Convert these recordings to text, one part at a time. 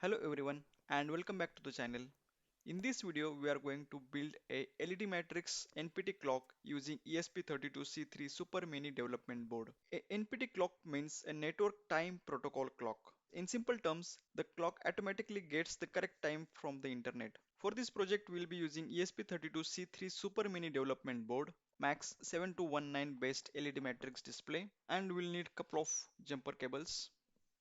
Hello everyone and welcome back to the channel. In this video we are going to build a LED matrix NPT clock using ESP32-C3 Super Mini development board. A NPT clock means a network time protocol clock. In simple terms, the clock automatically gets the correct time from the internet. For this project we'll be using ESP32-C3 Super Mini development board, MAX7219 based LED matrix display, and we'll need couple of jumper cables.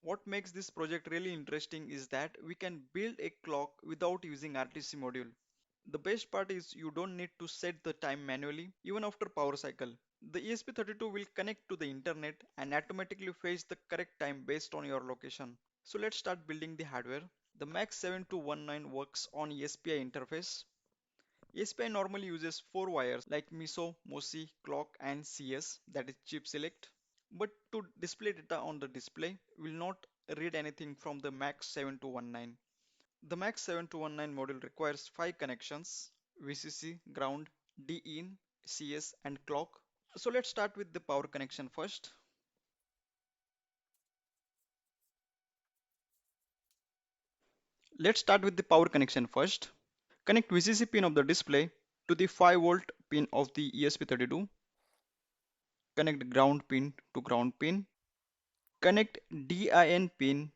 What makes this project really interesting is that we can build a clock without using RTC module. The best part is you don't need to set the time manually even after power cycle. The ESP32 will connect to the internet and automatically fetch the correct time based on your location. So let's start building the hardware. The MAX7219 works on ESPI interface. ESPI normally uses 4 wires like MISO, MOSI, clock and CS, that is chip select. But to display data on the display will not read anything from the MAX7219. The MAX7219 module requires 5 connections: VCC, ground, DIN, CS and clock. So let's start with the power connection first. Let's start with the power connection first. Connect VCC pin of the display to the 5-volt pin of the ESP32. Connect ground pin to ground pin. Connect DIN pin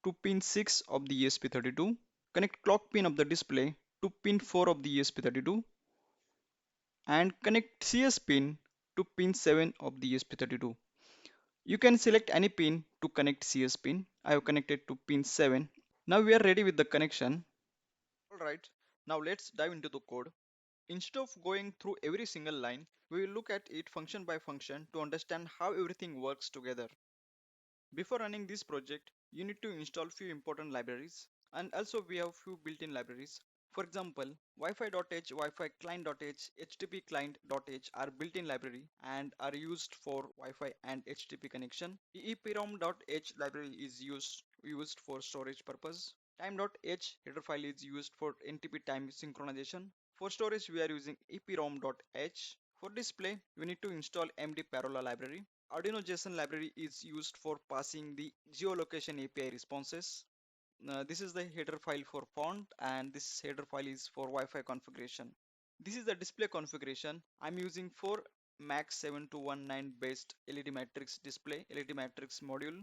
to pin 6 of the ESP32. Connect clock pin of the display to pin 4 of the ESP32 and connect CS pin to pin 7 of the ESP32. You can select any pin to connect CS pin. I have connected to pin 7. Now we are ready with the connection. Alright, now let's dive into the code. Instead of going through every single line, we will look at it function by function to understand how everything works together. Before running this project, you need to install few important libraries, and also we have few built-in libraries. For example, Wi-Fi.h, Wi-Fi client.h, HTTP client.h are built-in library and are used for Wi-Fi and HTTP connection. EEPROM.h library is used for storage purpose. Time.h header file is used for NTP time synchronization. For storage, we are using EEPROM.h. For display, we need to install MD Parola library. Arduino JSON library is used for passing the geolocation API responses. This is the header file for font and this header file is for Wi-Fi configuration. This is the display configuration. I'm using 4 MAX7219 based LED matrix display, LED matrix module.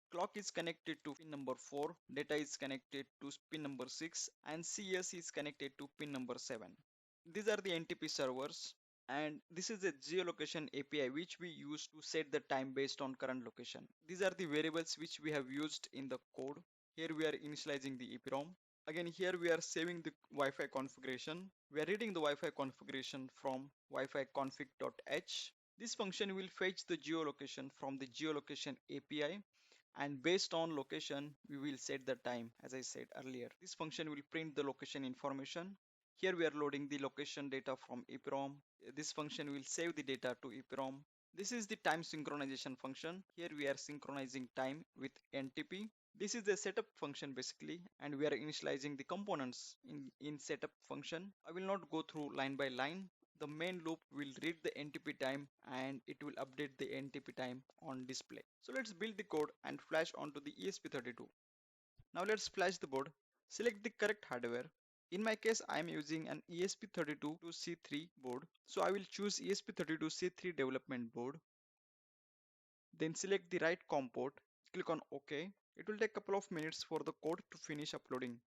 Clock is connected to pin number 4, data is connected to pin number 6 and CS is connected to pin number 7. These are the NTP servers and this is the geolocation API which we use to set the time based on current location. These are the variables which we have used in the code. Here we are initializing the EEPROM. Again here we are saving the Wi-Fi configuration. We are reading the Wi-Fi configuration from Wi-Fi config.h. This function will fetch the geolocation from the geolocation API and based on location we will set the time. As I said earlier, this function will print the location information. Here we are loading the location data from EEPROM. This function will save the data to EEPROM. This is the time synchronization function. Here we are synchronizing time with NTP. This is the setup function basically, and we are initializing the components in setup function. I will not go through line by line. The main loop will read the NTP time and it will update the NTP time on display. So let's build the code and flash onto the ESP32. Now let's flash the board. Select the correct hardware. In my case, I am using an ESP32-C3 board. So I will choose ESP32-C3 development board. Then select the right COM port. Click on OK. It will take a couple of minutes for the code to finish uploading.